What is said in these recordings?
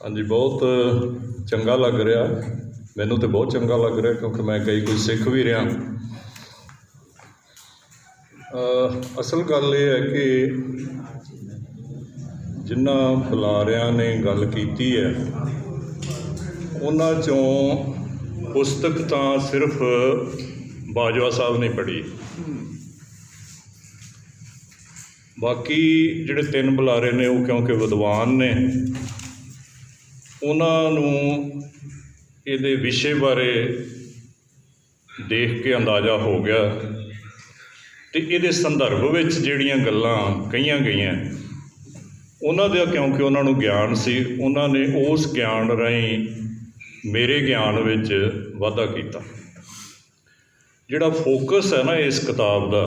हाँ जी, बहुत चंगा लग रहा, मैनू तो बहुत चंगा लग रहा क्योंकि मैं कई कुछ सीख भी रहा। असल गल ये है कि जिन्होंने बुलारियां ने गल की है उन्हां चों पुस्तक तो सिर्फ बाजवा साहब ने पढ़ी, बाकी जिहड़े तीन बुलारे ने वो क्योंकि विद्वान ने उन्होंने ये विषय बारे देख के अंदाज़ा हो गया तो ये संदर्भ में जिहड़ियां गल्लां कहीआं गईयां उन्हां दा क्योंकि उन्होंने ज्ञान सी, उन्होंने उस ज्ञान राहीं मेरे ज्ञान विच वाधा किया। जिहड़ा फोकस है ना इस किताब का,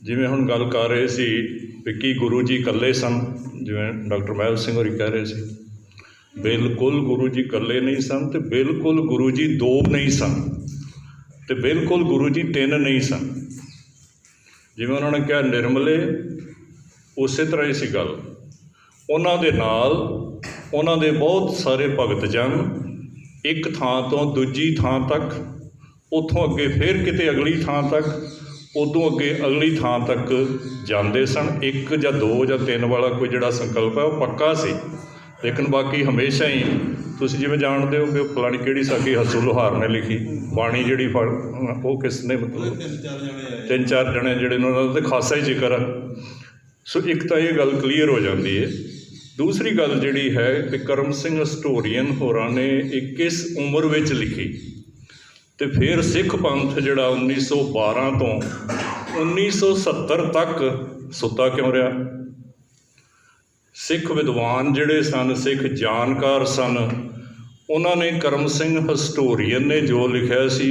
जिवें हुण गल कर रहे सी कि गुरु जी इकल्ले सन, जिवें डॉक्टर महल सिंह होरी कह रहे सी, बिल्कुल गुरु जी इकल्ले नहीं सन, तो बिल्कुल गुरु जी दो नहीं सन, तो बिल्कुल गुरु जी तीन नहीं सन। जिवें उन्होंने कहा निर्मले, उस तरह ही सी गल। उन्हां दे नाल उन्हां दे बहुत सारे भगत जन एक थां तो दूजी थां तक, उत्थों अगे फिर किते अगली थां तक, उदों अगे अगली थां तक जाते सन। एक या दो या तीन वाला कोई जिहड़ा संकल्प है वह पक्का सी, लेकिन बाकी हमेशा ही तुसीं जिवें जाणदे हो कि फलानी किहड़ी साखी हसू लोहार ने लिखी, बाणी जिहड़ी वो किसने मतलब तीन चार जने जिहड़े उन्हां दा खासा ही जिक्र है। सो एक तो ये गल क्लीयर हो जाती है। दूसरी गल जिहड़ी है कि करम सिंह हिस्टोरीअन होरां ने किस उम्र विच लिखी, तो फिर सिख पंथ जिहड़ा 1912 तो 1970 तक सुता क्यों रहा। सिख विद्वान जिहड़े सन, सिख जानकार सन, उन्होंने करम सिंह हिस्टोरीअन ने जो लिखा सी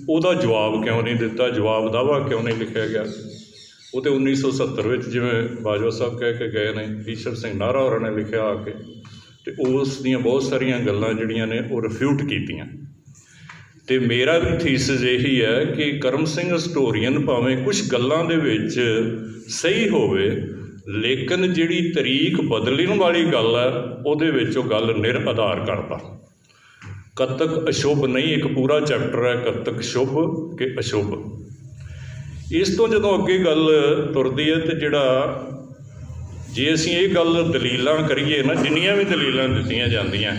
उहदा जवाब क्यों नहीं दिता, जवाब दावा क्यों नहीं लिखा गया। वो तो 1970 में जिवें बाजवा साहब कह के गए ने, ईश्वर सिंह नाहरा होरां ने लिखा आके, तो उस दियां बहुत सारियां गल्लां जिहड़ियां ने वो रिफ्यूट कीतियां। तो मेरा भी थीसिस यही है कि करम सिंह हिस्टोरीअन भावें कुछ गल्लां दे विच सही होवे, लेकिन जिहड़ी तरीक बदलण वाली गल है उहदे विच ओह गल निर आधार करता। कतक अशुभ नहीं, एक पूरा चैप्टर है कतक शुभ कि अशुभ। इस तो जदों अगे गल तुरदी है तो जिहड़ा जे असीं ये गल दलीलां करिए ना, जिन्नियां भी दलीलां दित्तियां जांदियां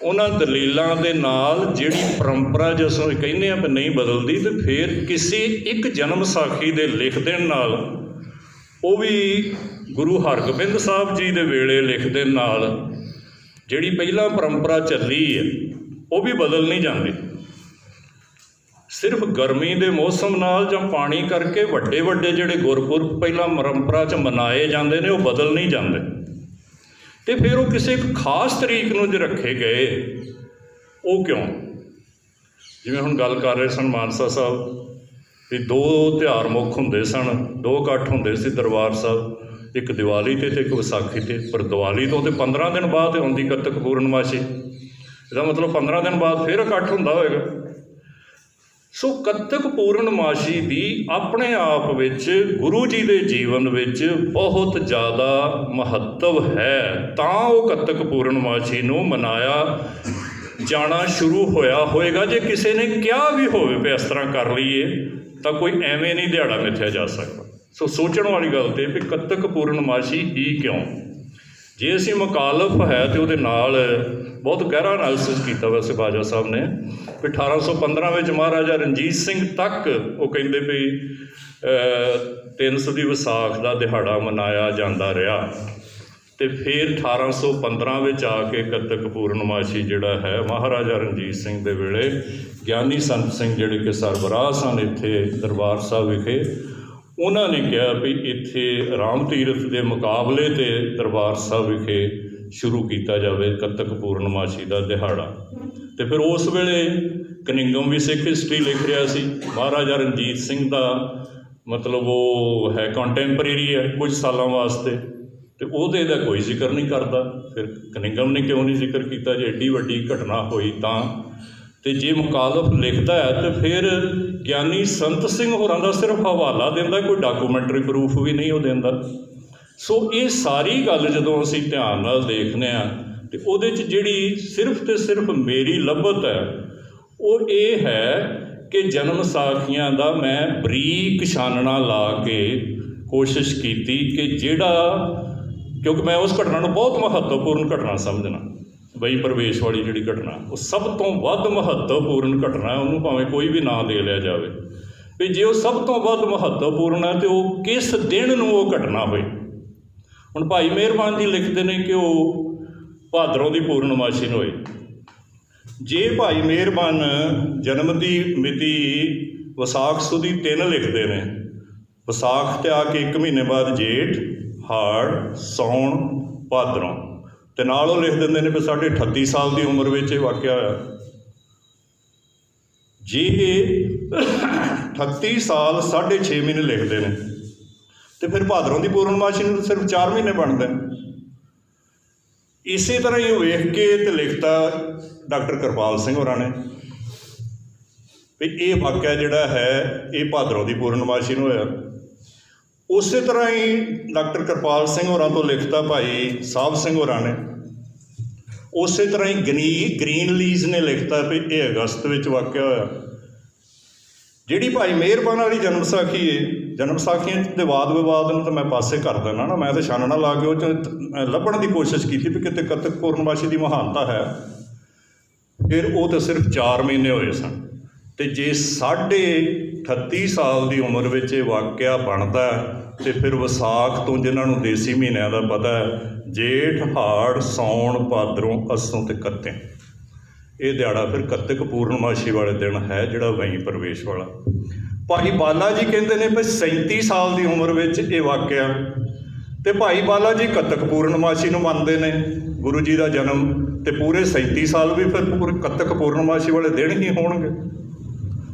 उन्हां दलीलां दे नाल जिहड़ी परंपरा जिसनूं कहने आ नहीं बदलदी, तो फिर किसी एक जन्म साखी दे लिख देण नाल वो भी गुरु हरगोबिंद साहब जी दे वेले लिख देण नाल जिहड़ी पहलां परंपरा चली है वो भी बदल नहीं जाती। सिर्फ गर्मी के मौसम नाल जां पानी करके वड्डे वड्डे जिहड़े गुरपुरब पहलां परंपरा च मनाए जाते हैं वो बदल नहीं जाते, तो फिर वो किसी एक खास तरीक नूं जे रखे गए वो क्यों। जिवें हुण गल कर रहे सन मानसा साहब कि दो त्यौहार मुख हुंदे सन, दो इकट्ठ हुंदे सी दरबार साहब, एक दिवाली ते एक विसाखी ते, पर दिवाली तो 15 दिन बाद आउंदी कतक पूर्णमाशी, इसदा मतलब 15 दिन बाद फिर इकट्ठ हुंदा होएगा। सो कतक पूर्णमाशी की अपने आप विच गुरु जी के जीवन विच बहुत ज़्यादा महत्व है, तां वो कतक पूर्णमाशी नूं मनाया जाना शुरू होया होएगा। जे किसी ने क्या भी होवे पे इस तरह कर लीए तो कोई एवें नहीं दिहाड़ा मिथ्या जा सकता। सो सोचण वाली गल ते भी कतक पूर्णमाशी ही क्यों। जे असीं मुकालफ है तो उहदे नाल बहुत गहरा एनालिसिस किया वैसे बाजवा साहब ने भी 1815 में महाराजा रणजीत सिंह तक वो कहिंदे भी 300 की विसाख का दिहाड़ा मनाया जाता रहा, तो फिर 1815 में आके कतक पूर्णमाशी जिहड़ा है महाराजा रणजीत सिंह के वेले ज्ञानी संत सिंह जिहड़े कि सरबराह सन इत्थे दरबार साहब विखे, उन्होंने कहा भी इत्थे राम तीरथ के मुकाबले ते दरबार साहब विखे शुरू किया जाए कतक पूर्णमाशी का दिहाड़ा। तो फिर उस वेले कनिंगम भी सिख हिस्टरी लिख रहा सी, महाराजा रणजीत सिंह का मतलब वो है कंटैंपरेरी है कुछ सालों वास्ते, तो उहदे दा कोई जिक्र नहीं करता। फिर कनिंगम ने क्यों नहीं जिक्र किया, जे एड्डी वड्डी घटना होई तां, तो जे मुकालफ लिखता है तो फिर ज्ञानी संत सिंह होरां दा सिर्फ हवाला दिंदा, कोई डॉकूमेंटरी प्रूफ भी नहीं वो दिंदा। ਸੋ ਇਹ ਸਾਰੀ ਗੱਲ ਜਦੋਂ ਅਸੀਂ ਧਿਆਨ ਨਾਲ ਦੇਖਦੇ ਹਾਂ ਅਤੇ ਉਹਦੇ 'ਚ ਜਿਹੜੀ ਸਿਰਫ ਅਤੇ ਸਿਰਫ ਮੇਰੀ ਲੱਭਤ ਹੈ ਉਹ ਇਹ ਹੈ ਕਿ ਜਨਮ ਸਾਖੀਆਂ ਦਾ ਮੈਂ ਬਰੀਕ ਛਾਨਣਾ ਲਾ ਕੇ ਕੋਸ਼ਿਸ਼ ਕੀਤੀ ਕਿ ਜਿਹੜਾ, ਕਿਉਂਕਿ ਮੈਂ ਉਸ ਘਟਨਾ ਨੂੰ ਬਹੁਤ ਮਹੱਤਵਪੂਰਨ ਘਟਨਾ ਸਮਝਣਾ, ਬਈ ਪ੍ਰਵੇਸ਼ ਵਾਲੀ ਜਿਹੜੀ ਘਟਨਾ ਉਹ ਸਭ ਤੋਂ ਵੱਧ ਮਹੱਤਵਪੂਰਨ ਘਟਨਾ, ਉਹਨੂੰ ਭਾਵੇਂ ਕੋਈ ਵੀ ਨਾਂ ਦੇ ਲਿਆ ਜਾਵੇ ਵੀ ਜੇ ਉਹ ਸਭ ਤੋਂ ਵੱਧ ਮਹੱਤਵਪੂਰਨ ਹੈ ਤਾਂ ਉਹ ਕਿਸ ਦਿਨ ਨੂੰ ਉਹ ਘਟਨਾ ਹੋਈ। ਹੁਣ ਭਾਈ ਮਿਹਰਬਾਨ ਜੀ ਲਿਖਦੇ ਨੇ ਕਿ ਉਹ ਭਾਦਰੋਂ ਦੀ ਪੂਰਨਮਾਸ਼ੀ ਨੂੰ ਹੋਈ। ਜੇ ਭਾਈ ਮਿਹਰਬਾਨ ਜਨਮ ਦੀ ਮਿਤੀ ਵਿਸਾਖ ਸੁਦੀ 3 ਲਿਖਦੇ ਨੇ, ਵਿਸਾਖ 'ਤੇ ਆ ਕੇ 1 ਮਹੀਨੇ ਬਾਅਦ ਜੇਠ, ਹਾੜ, ਸਾਉਣ, ਭਾਦਰੋਂ, ਅਤੇ ਨਾਲ ਉਹ ਲਿਖ ਦਿੰਦੇ ਨੇ ਵੀ ਸਾਡੇ 38 ਸਾਲ ਦੀ ਉਮਰ ਵਿੱਚ ਇਹ ਵਾਕਿਆ ਹੋਇਆ। ਜੇ 38 ਸਾਲ 6.5 ਮਹੀਨੇ ਲਿਖਦੇ ਨੇ ਅਤੇ ਫਿਰ ਭਾਦਰੋਂ ਦੀ ਪੂਰਨਮਾਸ਼ੀ ਨੂੰ ਸਿਰਫ 4 ਮਹੀਨੇ ਬਣਦੇ ਨੇ। ਇਸੇ ਤਰ੍ਹਾਂ ਹੀ ਉਹ ਵੇਖ ਕੇ ਅਤੇ ਲਿਖਤਾ ਡਾਕਟਰ ਕਿਰਪਾਲ ਸਿੰਘ ਹੋਰਾਂ ਨੇ ਵੀ ਇਹ ਵਾਕਿਆ ਜਿਹੜਾ ਹੈ ਇਹ ਭਾਦਰੋਂ ਦੀ ਪੂਰਨਮਾਸ਼ੀ ਨੂੰ ਹੋਇਆ। ਉਸੇ ਤਰ੍ਹਾਂ ਹੀ ਡਾਕਟਰ ਕਿਰਪਾਲ ਸਿੰਘ ਹੋਰਾਂ ਤੋਂ ਲਿਖਤਾ ਭਾਈ ਸਾਹਿਬ ਸਿੰਘ ਹੋਰਾਂ ਨੇ। ਉਸੇ ਤਰ੍ਹਾਂ ਹੀ ਗ੍ਰੀਨਲੀਜ਼ ਨੇ ਲਿਖਤਾ ਵੀ ਇਹ ਅਗਸਤ ਵਿੱਚ ਵਾਕਿਆ ਹੋਇਆ। ਜਿਹੜੀ ਭਾਈ ਮਿਹਰਬਾਨ ਵਾਲੀ ਜਨਮ ਸਾਖੀ ਹੈ, ਜਨਮ ਸਾਖੀਆਂ ਦੇ ਵਾਦ ਵਿਵਾਦ ਨੂੰ ਤਾਂ ਮੈਂ ਪਾਸੇ ਕਰ ਦਿੰਦਾ ਨਾ, ਮੈਂ ਤਾਂ ਛਾਨਣਾ ਲਾ ਕੇ ਉਹ 'ਚ ਲੱਭਣ ਦੀ ਕੋਸ਼ਿਸ਼ ਕੀਤੀ ਵੀ ਕਿਤੇ ਕੱਤਕ ਪੂਰਨਮਾਸ਼ੀ ਦੀ ਮਹਾਨਤਾ ਹੈ। ਫਿਰ ਉਹ ਤਾਂ ਸਿਰਫ 4 ਮਹੀਨੇ ਹੋਏ ਸਨ, ਅਤੇ ਜੇ 38.5 ਸਾਲ ਦੀ ਉਮਰ ਵਿੱਚ ਇਹ ਵਾਕਿਆ ਬਣਦਾ ਅਤੇ ਫਿਰ ਵਿਸਾਖ ਤੋਂ ਜਿਹਨਾਂ ਨੂੰ ਦੇਸੀ ਮਹੀਨਿਆਂ ਦਾ ਪਤਾ ਹੈ, ਜੇਠ, ਹਾੜ, ਸਾਉਣ, ਭਾਦਰੋਂ, ਅੱਸੋਂ ਅਤੇ ਕੱਤਿਆਂ, ਇਹ ਦਿਹਾੜਾ ਫਿਰ ਕੱਤਕ ਪੂਰਨਮਾਸ਼ੀ ਵਾਲੇ ਦਿਨ ਹੈ ਜਿਹੜਾ ਵਹੀਂ ਪ੍ਰਵੇਸ਼ ਵਾਲਾ। ਭਾਈ ਬਾਲਾ ਜੀ ਕਹਿੰਦੇ ਨੇ ਵੀ 37 ਸਾਲ ਦੀ ਉਮਰ ਵਿੱਚ ਇਹ ਵਾਕਿਆ, ਅਤੇ ਭਾਈ ਬਾਲਾ ਜੀ ਕੱਤਕ ਪੂਰਨਮਾਸ਼ੀ ਨੂੰ ਮੰਨਦੇ ਨੇ ਗੁਰੂ ਜੀ ਦਾ ਜਨਮ, ਅਤੇ ਪੂਰੇ 37 ਸਾਲ ਵੀ ਫਿਰ ਕੱਤਕ ਪੂਰਨਮਾਸ਼ੀ ਵਾਲੇ ਦਿਨ ਹੀ ਹੋਣਗੇ।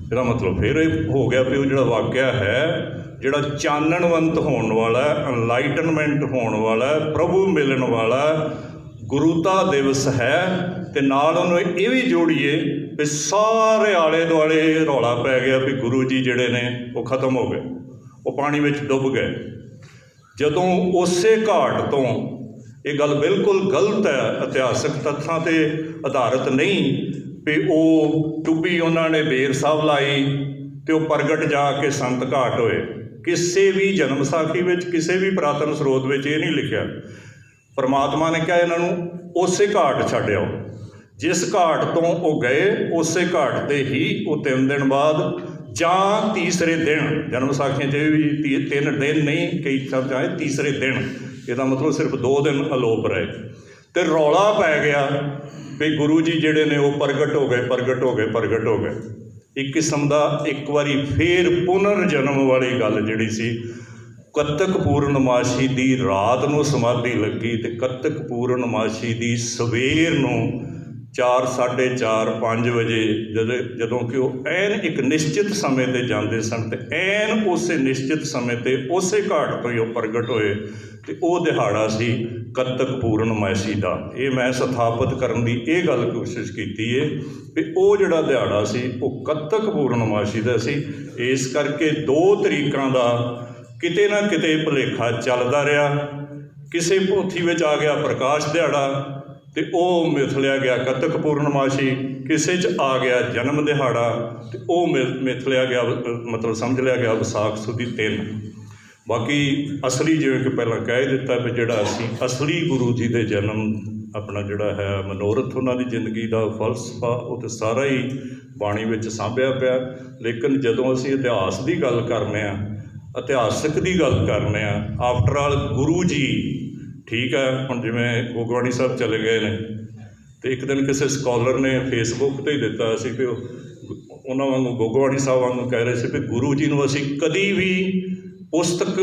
ਇਹਦਾ ਮਤਲਬ ਫਿਰ ਇਹ ਹੋ ਗਿਆ ਵੀ ਉਹ ਜਿਹੜਾ ਵਾਕਿਆ ਹੈ, ਜਿਹੜਾ ਚਾਨਣਵੰਤ ਹੋਣ ਵਾਲਾ, ਐਨਲਾਈਟਨਮੈਂਟ ਹੋਣ ਵਾਲਾ, ਪ੍ਰਭੂ ਮਿਲਣ ਵਾਲਾ ਗੁਰੂਤਾ ਦਿਵਸ ਹੈ। ਅਤੇ ਨਾਲ ਉਹਨੂੰ ਇਹ ਵੀ ਜੋੜੀਏ ਵੀ ਸਾਰੇ ਆਲੇ ਦੁਆਲੇ ਰੌਲਾ ਪੈ ਗਿਆ ਵੀ ਗੁਰੂ ਜੀ ਜਿਹੜੇ ਨੇ ਉਹ ਖਤਮ ਹੋ ਗਏ, ਉਹ ਪਾਣੀ ਵਿੱਚ ਡੁੱਬ ਗਏ। ਜਦੋਂ ਉਸੇ ਘਾਟ ਤੋਂ, ਇਹ ਗੱਲ ਬਿਲਕੁਲ ਗਲਤ ਹੈ, ਇਤਿਹਾਸਕ ਤੱਥਾਂ 'ਤੇ ਆਧਾਰਿਤ ਨਹੀਂ ਵੀ ਉਹ ਟੁੱਬੀ ਉਹਨਾਂ ਨੇ ਬੇਰ ਸਾਹਿਬ ਲਾਈ ਅਤੇ ਉਹ ਪ੍ਰਗਟ ਜਾ ਕੇ ਸੰਤ ਘਾਟ ਹੋਏ। ਕਿਸੇ ਵੀ ਜਨਮ ਸਾਖੀ ਵਿੱਚ, ਕਿਸੇ ਵੀ ਪੁਰਾਤਨ ਸਰੋਤ ਵਿੱਚ ਇਹ ਨਹੀਂ ਲਿਖਿਆ। ਪਰਮਾਤਮਾ ਨੇ ਕਿਹਾ ਇਹਨਾਂ ਨੂੰ ਉਸੇ ਘਾਟ ਛੱਡ ਆਓ, ਜਿਸ ਘਾਟ ਤੋਂ ਉਹ ਗਏ ਉਸੇ ਘਾਟ 'ਤੇ ਹੀ ਉਹ 3 ਦਿਨ ਬਾਅਦ ਜਾਂ ਤੀਸਰੇ ਦਿਨ, ਜਨਮ ਸਾਖੀਆਂ 'ਚ ਵੀ 3 ਦਿਨ ਨਹੀਂ, ਕਈ ਸ਼ਬਦ ਆਏ ਤੀਸਰੇ ਦਿਨ, ਇਹਦਾ ਮਤਲਬ ਸਿਰਫ 2 ਦਿਨ ਅਲੋਪ ਰਹੇ। ਅਤੇ ਰੌਲਾ ਪੈ ਗਿਆ ਵੀ ਗੁਰੂ ਜੀ ਜਿਹੜੇ ਨੇ ਉਹ ਪ੍ਰਗਟ ਹੋ ਗਏ, ਪ੍ਰਗਟ ਹੋ ਗਏ, ਪ੍ਰਗਟ ਹੋ ਗਏ। ਇੱਕ ਕਿਸਮ ਦਾ ਇੱਕ ਵਾਰੀ ਫੇਰ ਪੁਨਰ ਜਨਮ ਵਾਲੀ ਗੱਲ ਜਿਹੜੀ ਸੀ, ਕੱਤਕ ਪੂਰਨਮਾਸ਼ੀ ਦੀ ਰਾਤ ਨੂੰ ਸਮਾਧੀ ਲੱਗੀ ਅਤੇ ਕੱਤਕ ਪੂਰਨਮਾਸ਼ੀ ਦੀ ਸਵੇਰ ਨੂੰ 4, 4:30, 5 ਵਜੇ ਜਦੋਂ ਕਿ ਉਹ ਐਨ ਇੱਕ ਨਿਸ਼ਚਿਤ ਸਮੇਂ 'ਤੇ ਜਾਂਦੇ ਸਨ ਅਤੇ ਐਨ ਉਸੇ ਨਿਸ਼ਚਿਤ ਸਮੇਂ 'ਤੇ ਉਸੇ ਘਾਟ ਤੋਂ ਹੀ ਉਹ ਪ੍ਰਗਟ ਹੋਏ, ਅਤੇ ਉਹ ਦਿਹਾੜਾ ਸੀ ਕੱਤਕ ਪੂਰਨਮਾਸ਼ੀ ਦਾ। ਇਹ ਮੈਂ ਸਥਾਪਿਤ ਕਰਨ ਦੀ ਇਹ ਗੱਲ ਕੋਸ਼ਿਸ਼ ਕੀਤੀ ਹੈ ਵੀ ਉਹ ਜਿਹੜਾ ਦਿਹਾੜਾ ਸੀ ਉਹ ਕੱਤਕ ਪੂਰਨਮਾਸ਼ੀ ਦਾ ਸੀ। ਇਸ ਕਰਕੇ 2 ਤਰੀਕਾਂ ਦਾ ਕਿਤੇ ਨਾ ਕਿਤੇ ਭੁਲੇਖਾ ਚੱਲਦਾ ਰਿਹਾ। ਕਿਸੇ ਪੋਥੀ ਵਿੱਚ ਆ ਗਿਆ ਪ੍ਰਕਾਸ਼ ਦਿਹਾੜਾ ਅਤੇ ਉਹ ਮਿਥ ਲਿਆ ਗਿਆ ਕੱਤਕ ਪੂਰਨਮਾਸ਼ੀ, ਕਿਸੇ 'ਚ ਆ ਗਿਆ ਜਨਮ ਦਿਹਾੜਾ ਅਤੇ ਉਹ ਮਿਥ ਲਿਆ ਗਿਆ, ਮਤਲਬ ਸਮਝ ਲਿਆ ਗਿਆ ਵਿਸਾਖ ਸੁਦੀ 3। ਬਾਕੀ ਅਸਲੀ ਜਿਵੇਂ ਕਿ ਪਹਿਲਾਂ ਕਹਿ ਦਿੱਤਾ ਵੀ ਜਿਹੜਾ ਅਸੀਂ ਅਸਲੀ ਗੁਰੂ ਜੀ ਦੇ ਜਨਮ, ਆਪਣਾ ਜਿਹੜਾ ਹੈ ਮਨੋਰਥ, ਉਹਨਾਂ ਦੀ ਜ਼ਿੰਦਗੀ ਦਾ ਫਲਸਫਾ, ਉਹ ਤਾਂ ਸਾਰਾ ਹੀ ਬਾਣੀ ਵਿੱਚ ਸਾਂਭਿਆ ਪਿਆ। ਲੇਕਿਨ ਜਦੋਂ ਅਸੀਂ ਇਤਿਹਾਸ ਦੀ ਗੱਲ ਕਰਨੇ ਹਾਂ, ਇਤਿਹਾਸਕ ਦੀ ਗੱਲ ਕਰਨੇ ਹਾਂ, ਆਫਟਰ ਆਲ ਗੁਰੂ ਜੀ, ਠੀਕ ਹੈ। ਹੁਣ ਜਿਵੇਂ ਗੋਗਵਾਣੀ ਸਾਹਿਬ ਚਲੇ ਗਏ ਨੇ ਅਤੇ ਇੱਕ ਦਿਨ ਕਿਸੇ ਸਕਾਲਰ ਨੇ ਫੇਸਬੁੱਕ 'ਤੇ ਹੀ ਦਿੱਤਾ ਸੀ ਕਿ ਉਹਨਾਂ ਵਾਂਗੂ, ਗੋਗਵਾਣੀ ਸਾਹਿਬ ਵਾਂਗੂ ਕਹਿ ਰਹੇ ਸੀ ਵੀ ਗੁਰੂ ਜੀ ਨੂੰ ਅਸੀਂ ਕਦੀ ਵੀ ਪੁਸਤਕ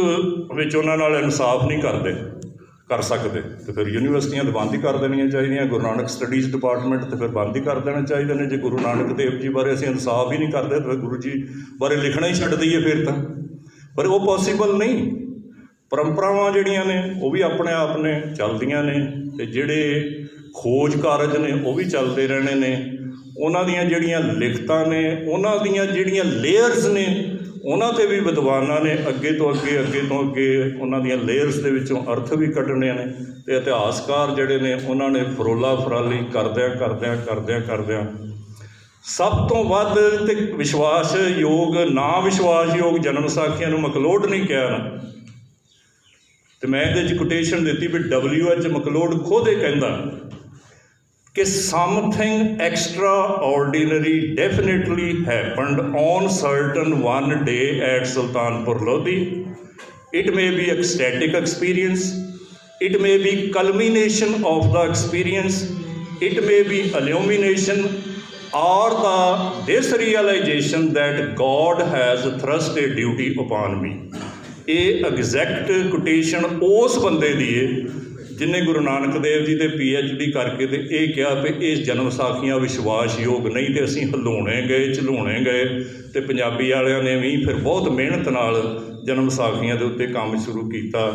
ਵਿੱਚ ਉਹਨਾਂ ਨਾਲ ਇਨਸਾਫ ਨਹੀਂ ਕਰ ਸਕਦੇ, ਅਤੇ ਫਿਰ ਯੂਨੀਵਰਸਿਟੀਆਂ ਤਾਂ ਬੰਦ ਹੀ ਕਰ ਦੇਣੀਆਂ ਚਾਹੀਦੀਆਂ, ਗੁਰੂ ਨਾਨਕ ਸਟੱਡੀਜ਼ ਡਿਪਾਰਟਮੈਂਟ ਤਾਂ ਫਿਰ ਬੰਦ ਹੀ ਕਰ ਦੇਣਾ ਚਾਹੀਦੇ ਨੇ। ਜੇ ਗੁਰੂ ਨਾਨਕ ਦੇਵ ਜੀ ਬਾਰੇ ਅਸੀਂ ਇਨਸਾਫ ਹੀ ਨਹੀਂ ਕਰਦੇ ਤਾਂ ਫਿਰ ਗੁਰੂ ਜੀ ਬਾਰੇ ਲਿਖਣਾ ਹੀ ਛੱਡ ਦਈਏ ਫਿਰ ਤਾਂ, ਪਰ ਉਹ ਪੋਸੀਬਲ ਨਹੀਂ। ਪਰੰਪਰਾਵਾਂ ਜਿਹੜੀਆਂ ਨੇ ਉਹ ਵੀ ਆਪਣੇ ਆਪ ਨੇ, ਚੱਲਦੀਆਂ ਨੇ, ਅਤੇ ਜਿਹੜੇ ਖੋਜ ਕਾਰਜ ਨੇ ਉਹ ਵੀ ਚੱਲਦੇ ਰਹਿਣੇ ਨੇ। ਉਹਨਾਂ ਦੀਆਂ ਜਿਹੜੀਆਂ ਲਿਖਤਾਂ ਨੇ, ਉਹਨਾਂ ਦੀਆਂ ਜਿਹੜੀਆਂ ਲੇਅਰਸ ਨੇ ਉਹਨਾਂ 'ਤੇ ਵੀ ਵਿਦਵਾਨਾਂ ਨੇ ਅੱਗੇ ਤੋਂ ਅੱਗੇ ਉਹਨਾਂ ਦੀਆਂ ਲੇਅਰਸ ਦੇ ਵਿੱਚੋਂ ਅਰਥ ਵੀ ਕੱਢਣੇ ਨੇ, ਅਤੇ ਇਤਿਹਾਸਕਾਰ ਜਿਹੜੇ ਨੇ ਉਹਨਾਂ ਨੇ ਫਰੋਲਾ ਫਰਾਲੀ ਕਰਦਿਆਂ ਸਭ ਤੋਂ ਵੱਧ ਤੇ ਵਿਸ਼ਵਾਸਯੋਗ ਨਾ ਵਿਸ਼ਵਾਸਯੋਗ ਜਨਮ ਸਾਖੀਆਂ ਨੂੰ ਮਕਲੋਡ ਨਹੀਂ ਕਿਹਾ ਨਾ। ਅਤੇ ਮੈਂ ਇਹਦੇ 'ਚ ਕੋਟੇਸ਼ਨ ਦਿੱਤੀ ਵੀ WH ਮਕਲੋਡ ਖੁਦ ਇਹ ਕਹਿੰਦਾ ਕਿ something extraordinary definitely happened on certain one day at Sultanpur Lodhi. It may be ecstatic experience, it may be culmination of the experience, it may be illumination or this realization that God has thrust a duty upon me। ਇਹ exact quotation ਉਸ ਬੰਦੇ ਦੀ ਹੈ ਜਿਹਨੇ ਗੁਰੂ ਨਾਨਕ ਦੇਵ ਜੀ ਦੇ PhD ਕਰਕੇ ਤੇ ਇਹ ਕਿਹਾ ਵੀ ਇਹ ਜਨਮ ਸਾਖੀਆਂ ਵਿਸ਼ਵਾਸਯੋਗ ਨਹੀਂ, ਤੇ ਅਸੀਂ ਝਲੂਣੇ ਗਏ ਤੇ ਪੰਜਾਬੀ ਵਾਲਿਆਂ ਨੇ ਵੀ ਫਿਰ ਬਹੁਤ ਮਿਹਨਤ ਨਾਲ ਜਨਮ ਸਾਖੀਆਂ ਦੇ ਉੱਤੇ ਕੰਮ ਸ਼ੁਰੂ ਕੀਤਾ।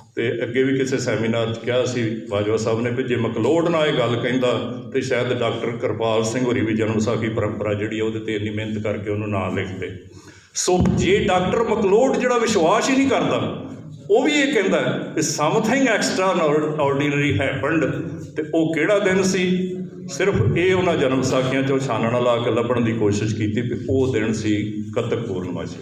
ਅਤੇ ਅੱਗੇ ਵੀ ਕਿਸੇ ਸੈਮੀਨਾਰ 'ਚ ਕਿਹਾ ਸੀ ਬਾਜਵਾ ਸਾਹਿਬ ਨੇ ਵੀ ਜੇ ਮਕਲੋਡ ਨਾਲ ਇਹ ਗੱਲ ਕਹਿੰਦਾ ਤਾਂ ਸ਼ਾਇਦ ਡਾਕਟਰ ਕਿਰਪਾਲ ਸਿੰਘ ਹੋਰੀ ਵੀ ਜਨਮ ਸਾਖੀ ਪਰੰਪਰਾ ਜਿਹੜੀ ਉਹਦੇ 'ਤੇ ਇੰਨੀ ਮਿਹਨਤ ਕਰਕੇ ਉਹਨੂੰ ਨਾਂ ਲਿਖਦੇ। ਸੋ ਜੇ ਡਾਕਟਰ ਮਕਲੋਡ ਜਿਹੜਾ ਵਿਸ਼ਵਾਸ ਹੀ ਨਹੀਂ ਕਰਦਾ, ਉਹ ਵੀ ਇਹ ਕਹਿੰਦਾ ਕਿ ਸਮਥਿੰਗ ਐਕਸਟਰਾ ਆਰਡੀਨਰੀ ਹੈਪਨਡ, ਅਤੇ ਉਹ ਕਿਹੜਾ ਦਿਨ ਸੀ? ਸਿਰਫ ਇਹ ਉਹਨਾਂ ਜਨਮ ਸਾਖੀਆਂ 'ਚੋਂ ਛਾਨਣਾ ਲਾ ਕੇ ਲੱਭਣ ਦੀ ਕੋਸ਼ਿਸ਼ ਕੀਤੀ ਵੀ ਉਹ ਦਿਨ ਸੀ ਕੱਤਕ ਪੂਰਨਮਾਸ਼ੀ।